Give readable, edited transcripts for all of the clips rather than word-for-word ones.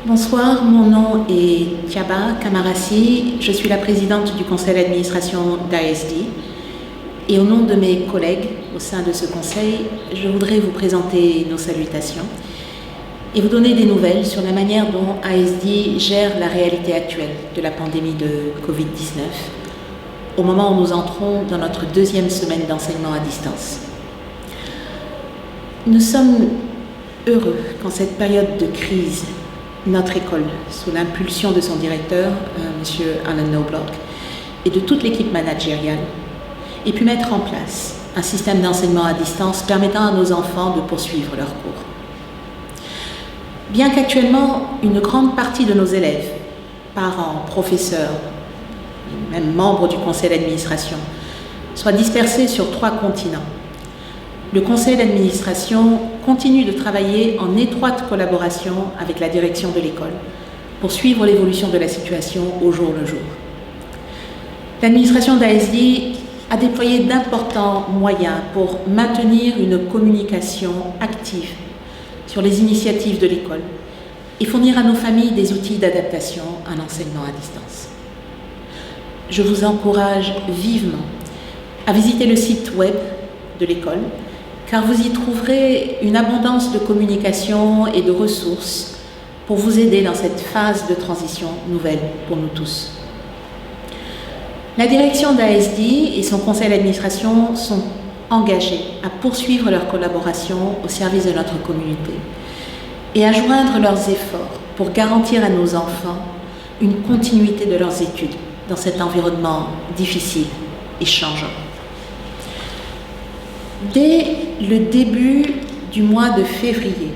Bonsoir, mon nom est Thiaba Kamarassi, je suis la présidente du conseil d'administration d'ASD et au nom de mes collègues au sein de ce conseil, je voudrais vous présenter nos salutations et vous donner des nouvelles sur la manière dont ASD gère la réalité actuelle de la pandémie de Covid-19 au moment où nous entrons dans notre deuxième semaine d'enseignement à distance. Nous sommes heureux qu'en cette période de crise, notre école, sous l'impulsion de son directeur, M. Alan Knobloch, et de toute l'équipe managériale, ait pu mettre en place un système d'enseignement à distance permettant à nos enfants de poursuivre leurs cours. Bien qu'actuellement, une grande partie de nos élèves, parents, professeurs, et même membres du conseil d'administration, soient dispersés sur 3 continents, le conseil d'administration continue de travailler en étroite collaboration avec la direction de l'école pour suivre l'évolution de la situation au jour le jour. L'administration d'ASD a déployé d'importants moyens pour maintenir une communication active sur les initiatives de l'école et fournir à nos familles des outils d'adaptation à l'enseignement à distance. Je vous encourage vivement à visiter le site web de l'école, car vous y trouverez une abondance de communication et de ressources pour vous aider dans cette phase de transition nouvelle pour nous tous. La direction d'ASD et son conseil d'administration sont engagés à poursuivre leur collaboration au service de notre communauté et à joindre leurs efforts pour garantir à nos enfants une continuité de leurs études dans cet environnement difficile et changeant. Dès le début du mois de février,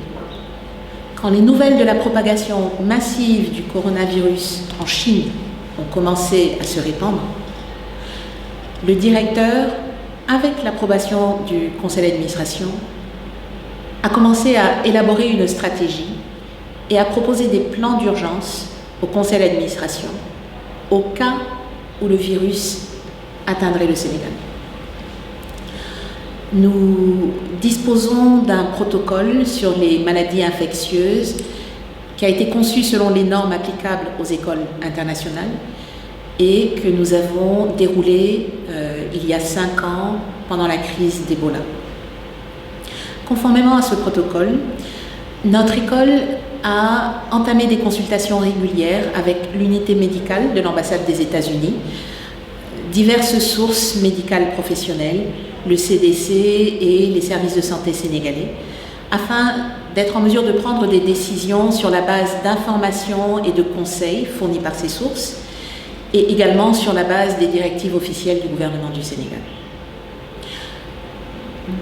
quand les nouvelles de la propagation massive du coronavirus en Chine ont commencé à se répandre, le directeur, avec l'approbation du conseil d'administration, a commencé à élaborer une stratégie et à proposer des plans d'urgence au conseil d'administration au cas où le virus atteindrait le Sénégal. Nous disposons d'un protocole sur les maladies infectieuses qui a été conçu selon les normes applicables aux écoles internationales et que nous avons déroulé il y a 5 ans pendant la crise d'Ebola. Conformément à ce protocole, notre école a entamé des consultations régulières avec l'unité médicale de l'ambassade des États-Unis, diverses sources médicales professionnelles, le CDC et les services de santé sénégalais, afin d'être en mesure de prendre des décisions sur la base d'informations et de conseils fournis par ces sources, et également sur la base des directives officielles du gouvernement du Sénégal.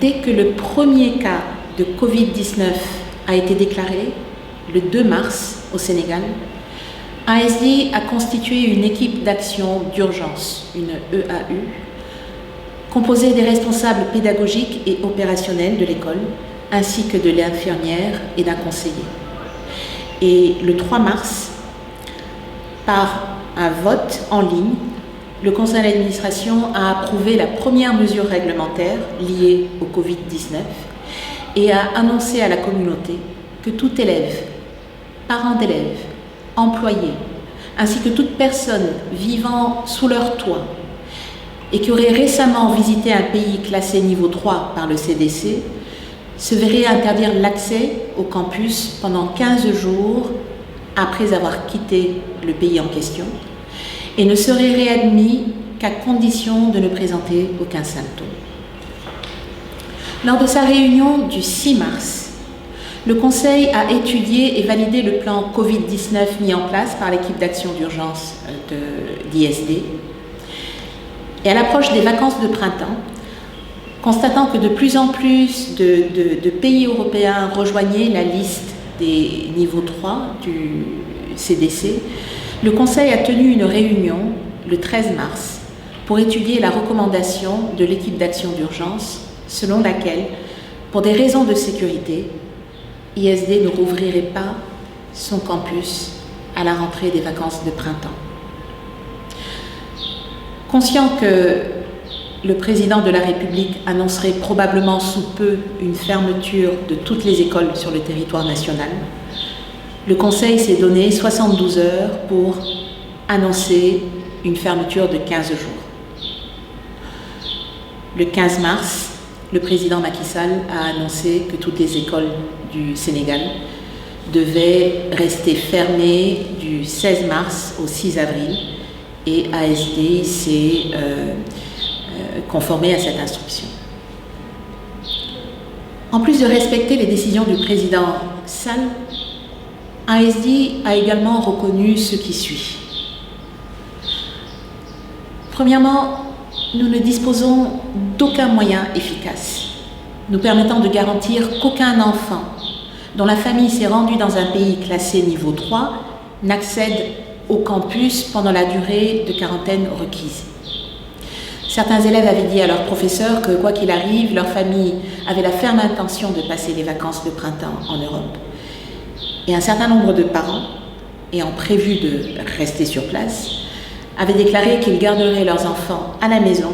Dès que le premier cas de Covid-19 a été déclaré, le 2 mars au Sénégal, ASD a constitué une équipe d'action d'urgence, une EAU, composée des responsables pédagogiques et opérationnels de l'école, ainsi que de l'infirmière et d'un conseiller. Et le 3 mars, par un vote en ligne, le conseil d'administration a approuvé la première mesure réglementaire liée au Covid-19 et a annoncé à la communauté que tout élève, parent d'élèves, employé, ainsi que toute personne vivant sous leur toit et qui aurait récemment visité un pays classé niveau 3 par le CDC, se verrait interdire l'accès au campus pendant 15 jours après avoir quitté le pays en question et ne serait réadmis qu'à condition de ne présenter aucun symptôme. Lors de sa réunion du 6 mars, le Conseil a étudié et validé le plan Covid-19 mis en place par l'équipe d'action d'urgence d'ISD. Et à l'approche des vacances de printemps, constatant que de plus en plus de pays européens rejoignaient la liste des niveaux 3 du CDC, le Conseil a tenu une réunion le 13 mars pour étudier la recommandation de l'équipe d'action d'urgence selon laquelle, pour des raisons de sécurité, ISD ne rouvrirait pas son campus à la rentrée des vacances de printemps. Conscient que le président de la République annoncerait probablement sous peu une fermeture de toutes les écoles sur le territoire national, le Conseil s'est donné 72 heures pour annoncer une fermeture de 15 jours. Le 15 mars, le président Macky Sall a annoncé que toutes les écoles du Sénégal devaient rester fermées du 16 mars au 6 avril et ASD s'est conformé à cette instruction. En plus de respecter les décisions du président Sall, ASD a également reconnu ce qui suit. Premièrement, nous ne disposons d'aucun moyen efficace nous permettant de garantir qu'aucun enfant dont la famille s'est rendue dans un pays classé niveau 3 n'accède au campus pendant la durée de quarantaine requise. Certains élèves avaient dit à leurs professeurs que, quoi qu'il arrive, leur famille avait la ferme intention de passer les vacances de printemps en Europe. Et un certain nombre de parents, ayant prévu de rester sur place, avaient déclaré qu'ils garderaient leurs enfants à la maison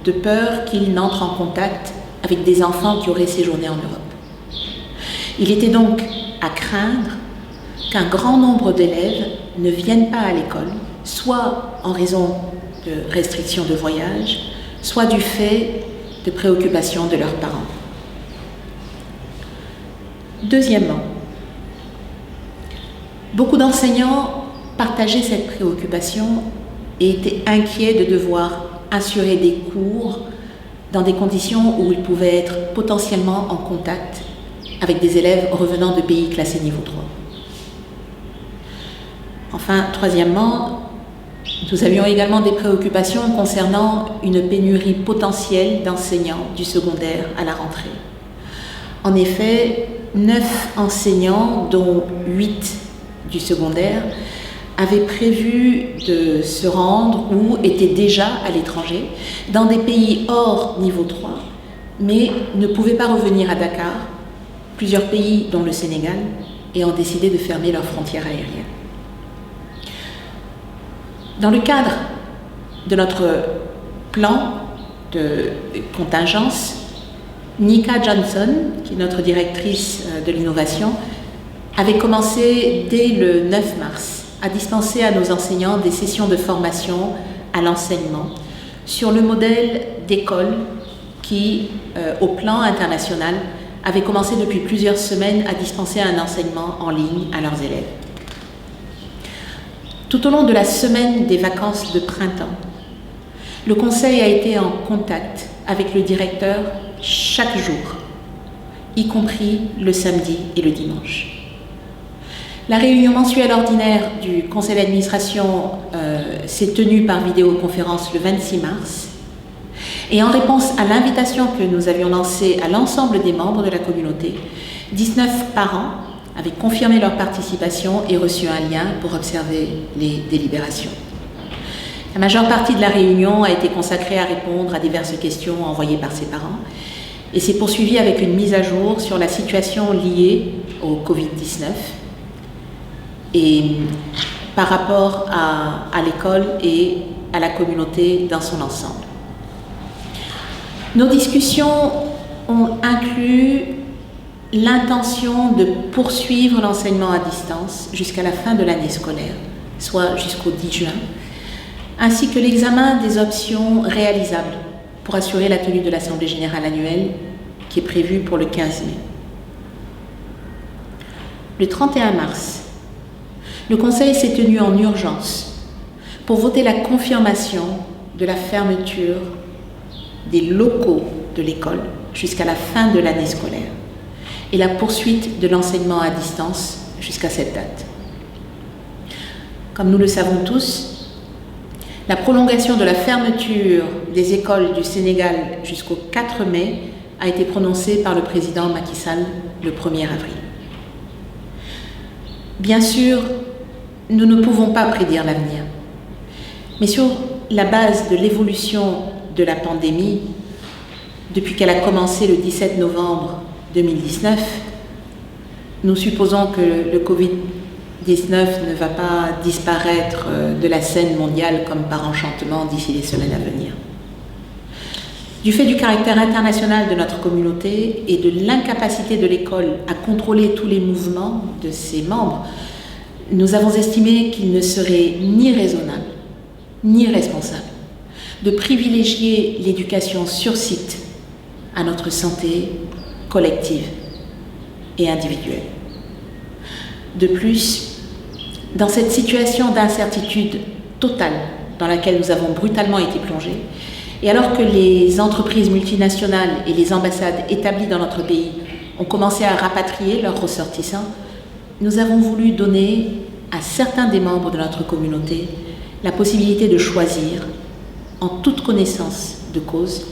de peur qu'ils n'entrent en contact avec des enfants qui auraient séjourné en Europe. Il était donc à craindre qu'un grand nombre d'élèves ne viennent pas à l'école, soit en raison de restrictions de voyage, soit du fait de préoccupations de leurs parents. Deuxièmement, beaucoup d'enseignants partageaient cette préoccupation et étaient inquiets de devoir assurer des cours dans des conditions où ils pouvaient être potentiellement en contact avec des élèves revenant de pays classés niveau 3. Enfin, troisièmement, nous avions également des préoccupations concernant une pénurie potentielle d'enseignants du secondaire à la rentrée. En effet, 9 enseignants, dont 8 du secondaire, avaient prévu de se rendre ou étaient déjà à l'étranger, dans des pays hors niveau 3, mais ne pouvaient pas revenir à Dakar. Plusieurs pays, dont le Sénégal, ayant décidé de fermer leurs frontières aériennes. Dans le cadre de notre plan de contingence, Nika Johnson, qui est notre directrice de l'innovation, avait commencé dès le 9 mars à dispenser à nos enseignants des sessions de formation à l'enseignement sur le modèle d'école qui, au plan international, avait commencé depuis plusieurs semaines à dispenser un enseignement en ligne à leurs élèves. Tout au long de la semaine des vacances de printemps, le Conseil a été en contact avec le directeur chaque jour, y compris le samedi et le dimanche. La réunion mensuelle ordinaire du Conseil d'administration s'est tenue par vidéoconférence le 26 mars. Et en réponse à l'invitation que nous avions lancée à l'ensemble des membres de la communauté, 19 parents avaient confirmé leur participation et reçu un lien pour observer les délibérations. La majeure partie de la réunion a été consacrée à répondre à diverses questions envoyées par ces parents et s'est poursuivie avec une mise à jour sur la situation liée au Covid-19 et par rapport à l'école et à la communauté dans son ensemble. Nos discussions ont inclus l'intention de poursuivre l'enseignement à distance jusqu'à la fin de l'année scolaire, soit jusqu'au 10 juin, ainsi que l'examen des options réalisables pour assurer la tenue de l'Assemblée générale annuelle qui est prévue pour le 15 mai. Le 31 mars, le Conseil s'est tenu en urgence pour voter la confirmation de la fermeture des locaux de l'école jusqu'à la fin de l'année scolaire et la poursuite de l'enseignement à distance jusqu'à cette date. Comme nous le savons tous, la prolongation de la fermeture des écoles du Sénégal jusqu'au 4 mai a été prononcée par le président Macky Sall le 1er avril. Bien sûr, nous ne pouvons pas prédire l'avenir, mais sur la base de l'évolution de la pandémie, depuis qu'elle a commencé le 17 novembre 2019, nous supposons que le Covid-19 ne va pas disparaître de la scène mondiale comme par enchantement d'ici les semaines à venir. Du fait du caractère international de notre communauté et de l'incapacité de l'école à contrôler tous les mouvements de ses membres, nous avons estimé qu'il ne serait ni raisonnable, ni responsable de privilégier l'éducation sur site à notre santé collective et individuelle. De plus, dans cette situation d'incertitude totale dans laquelle nous avons brutalement été plongés, et alors que les entreprises multinationales et les ambassades établies dans notre pays ont commencé à rapatrier leurs ressortissants, nous avons voulu donner à certains des membres de notre communauté la possibilité de choisir, en toute connaissance de cause,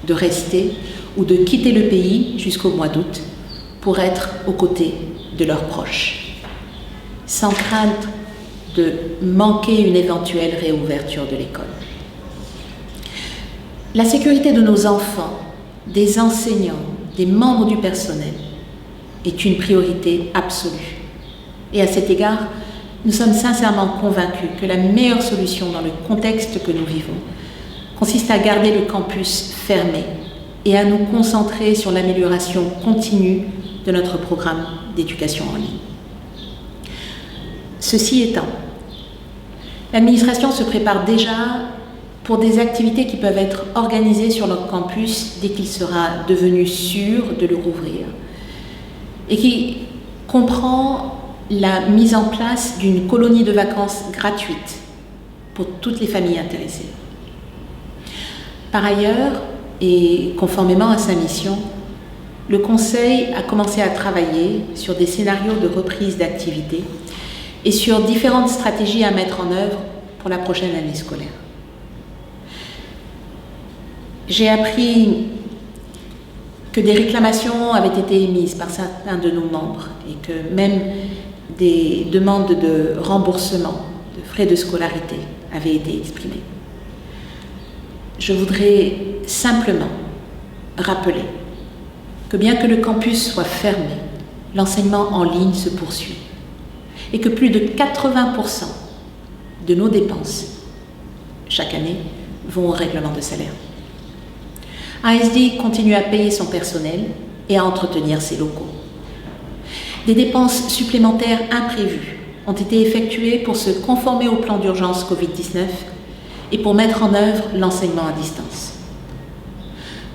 de rester ou de quitter le pays jusqu'au mois d'août pour être aux côtés de leurs proches, sans crainte de manquer une éventuelle réouverture de l'école. La sécurité de nos enfants, des enseignants, des membres du personnel est une priorité absolue. Et à cet égard, nous sommes sincèrement convaincus que la meilleure solution dans le contexte que nous vivons consiste à garder le campus fermé et à nous concentrer sur l'amélioration continue de notre programme d'éducation en ligne. Ceci étant, l'administration se prépare déjà pour des activités qui peuvent être organisées sur notre campus dès qu'il sera devenu sûr de le rouvrir, et qui comprend la mise en place d'une colonie de vacances gratuite pour toutes les familles intéressées. Par ailleurs, et conformément à sa mission, le Conseil a commencé à travailler sur des scénarios de reprise d'activité et sur différentes stratégies à mettre en œuvre pour la prochaine année scolaire. J'ai appris que des réclamations avaient été émises par certains de nos membres et que même des demandes de remboursement de frais de scolarité avaient été exprimées. Je voudrais simplement rappeler que bien que le campus soit fermé, l'enseignement en ligne se poursuit et que plus de 80% de nos dépenses chaque année vont au règlement de salaire. ASD continue à payer son personnel et à entretenir ses locaux. Des dépenses supplémentaires imprévues ont été effectuées pour se conformer au plan d'urgence Covid-19 et pour mettre en œuvre l'enseignement à distance.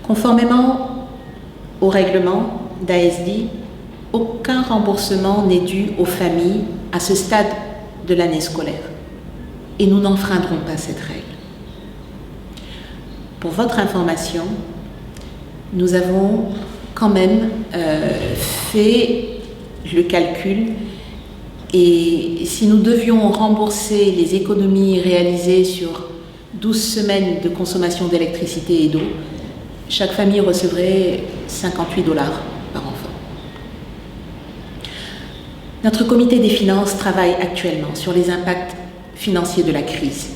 Conformément au règlement d'ASD, aucun remboursement n'est dû aux familles à ce stade de l'année scolaire et nous n'enfreindrons pas cette règle. Pour votre information, nous avons quand même fait le calcul et si nous devions rembourser les économies réalisées sur 12 semaines de consommation d'électricité et d'eau, chaque famille recevrait $58 par enfant. Notre comité des finances travaille actuellement sur les impacts financiers de la crise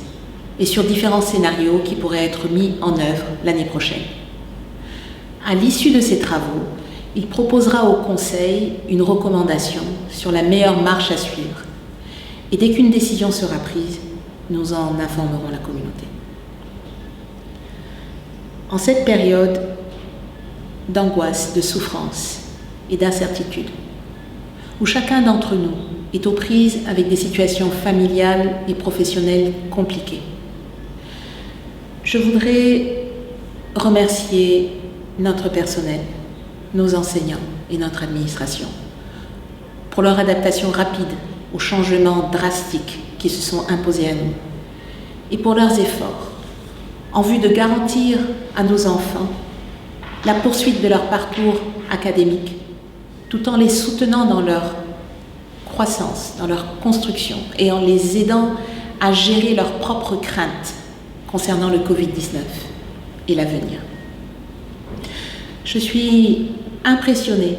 et sur différents scénarios qui pourraient être mis en œuvre l'année prochaine. À l'issue de ces travaux, il proposera au Conseil une recommandation sur la meilleure marche à suivre. Et dès qu'une décision sera prise, nous en informerons la communauté. En cette période d'angoisse, de souffrance et d'incertitude, où chacun d'entre nous est aux prises avec des situations familiales et professionnelles compliquées, je voudrais remercier notre personnel, nos enseignants et notre administration pour leur adaptation rapide aux changements drastiques qui se sont imposés à nous et pour leurs efforts en vue de garantir à nos enfants la poursuite de leur parcours académique tout en les soutenant dans leur croissance, dans leur construction et en les aidant à gérer leurs propres craintes concernant le Covid-19 et l'avenir. Je suis impressionnée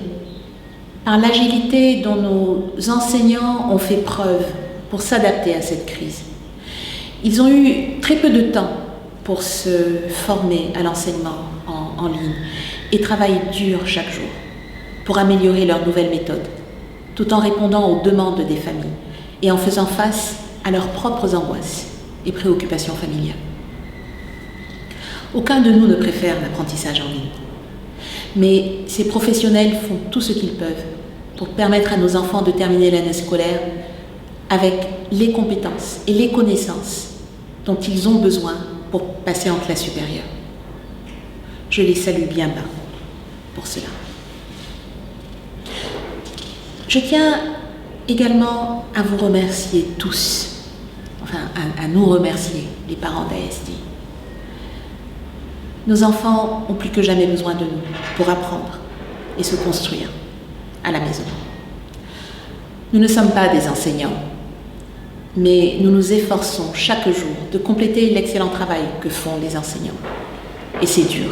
par l'agilité dont nos enseignants ont fait preuve pour s'adapter à cette crise. Ils ont eu très peu de temps pour se former à l'enseignement en ligne et travaillent dur chaque jour pour améliorer leurs nouvelles méthodes, tout en répondant aux demandes des familles et en faisant face à leurs propres angoisses et préoccupations familiales. Aucun de nous ne préfère l'apprentissage en ligne. Mais ces professionnels font tout ce qu'ils peuvent pour permettre à nos enfants de terminer l'année scolaire avec les compétences et les connaissances dont ils ont besoin pour passer en classe supérieure. Je les salue bien bas pour cela. Je tiens également à vous remercier tous, enfin à nous remercier, les parents d'ASD. Nos enfants ont plus que jamais besoin de nous pour apprendre et se construire à la maison. Nous ne sommes pas des enseignants, mais nous nous efforçons chaque jour de compléter l'excellent travail que font les enseignants. Et c'est dur.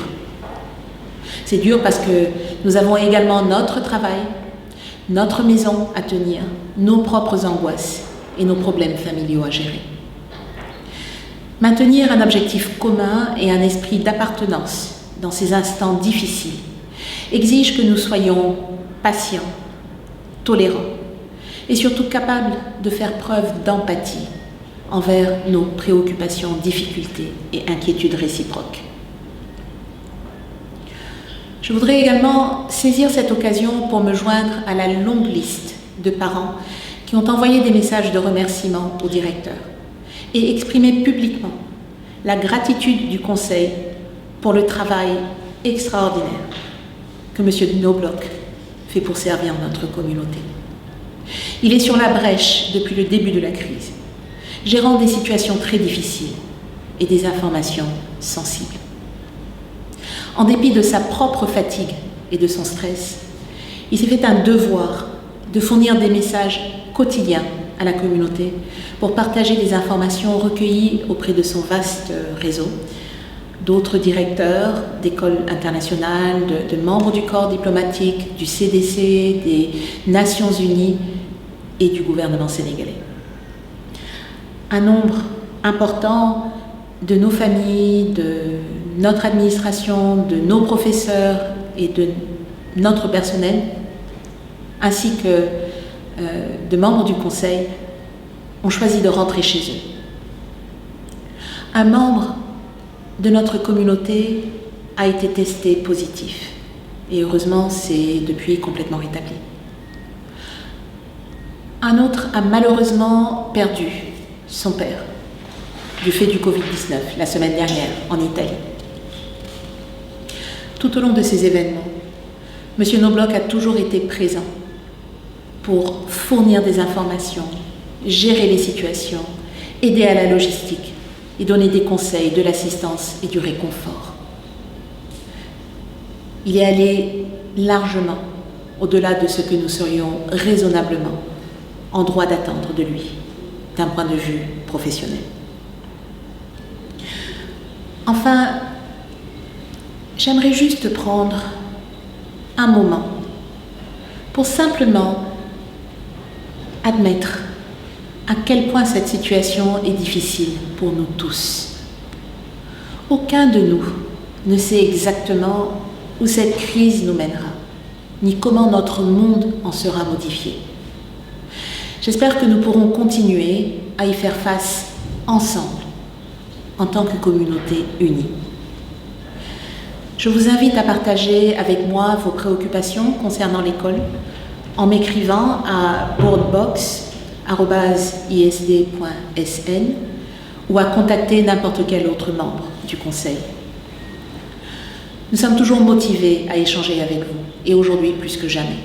C'est dur parce que nous avons également notre travail, notre maison à tenir, nos propres angoisses et nos problèmes familiaux à gérer. Maintenir un objectif commun et un esprit d'appartenance dans ces instants difficiles exige que nous soyons patients, tolérants et surtout capables de faire preuve d'empathie envers nos préoccupations, difficultés et inquiétudes réciproques. Je voudrais également saisir cette occasion pour me joindre à la longue liste de parents qui ont envoyé des messages de remerciement au directeur et exprimé publiquement la gratitude du Conseil pour le travail extraordinaire que M. Knobloch fait pour servir notre communauté. Il est sur la brèche depuis le début de la crise, gérant des situations très difficiles et des informations sensibles. En dépit de sa propre fatigue et de son stress, il s'est fait un devoir de fournir des messages quotidiens à la communauté pour partager des informations recueillies auprès de son vaste réseau, d'autres directeurs d'écoles internationales, de membres du corps diplomatique, du CDC, des Nations Unies et du gouvernement sénégalais. Un nombre important de nos familles, de notre administration, de nos professeurs et de notre personnel, ainsi que de membres du Conseil, ont choisi de rentrer chez eux. Un membre de notre communauté a été testé positif et heureusement c'est depuis complètement rétabli. Un autre a malheureusement perdu son père du fait du Covid-19 la semaine dernière en Italie. Tout au long de ces événements, M. Knobloch a toujours été présent pour fournir des informations, gérer les situations, aider à la logistique et donner des conseils, de l'assistance et du réconfort. Il est allé largement au-delà de ce que nous serions raisonnablement en droit d'attendre de lui, d'un point de vue professionnel. Enfin, j'aimerais juste prendre un moment pour simplement admettre à quel point cette situation est difficile pour nous tous. Aucun de nous ne sait exactement où cette crise nous mènera, ni comment notre monde en sera modifié. J'espère que nous pourrons continuer à y faire face ensemble, en tant que communauté unie. Je vous invite à partager avec moi vos préoccupations concernant l'école en m'écrivant à boardbox@isd.sn ou à contacter n'importe quel autre membre du Conseil. Nous sommes toujours motivés à échanger avec vous, et aujourd'hui plus que jamais.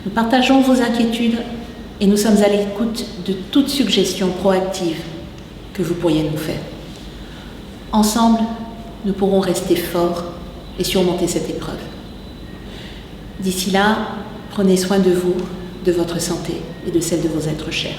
Nous partageons vos inquiétudes et nous sommes à l'écoute de toute suggestion proactive que vous pourriez nous faire. Ensemble, nous pourrons rester forts et surmonter cette épreuve. D'ici là, prenez soin de vous, de votre santé et de celle de vos êtres chers.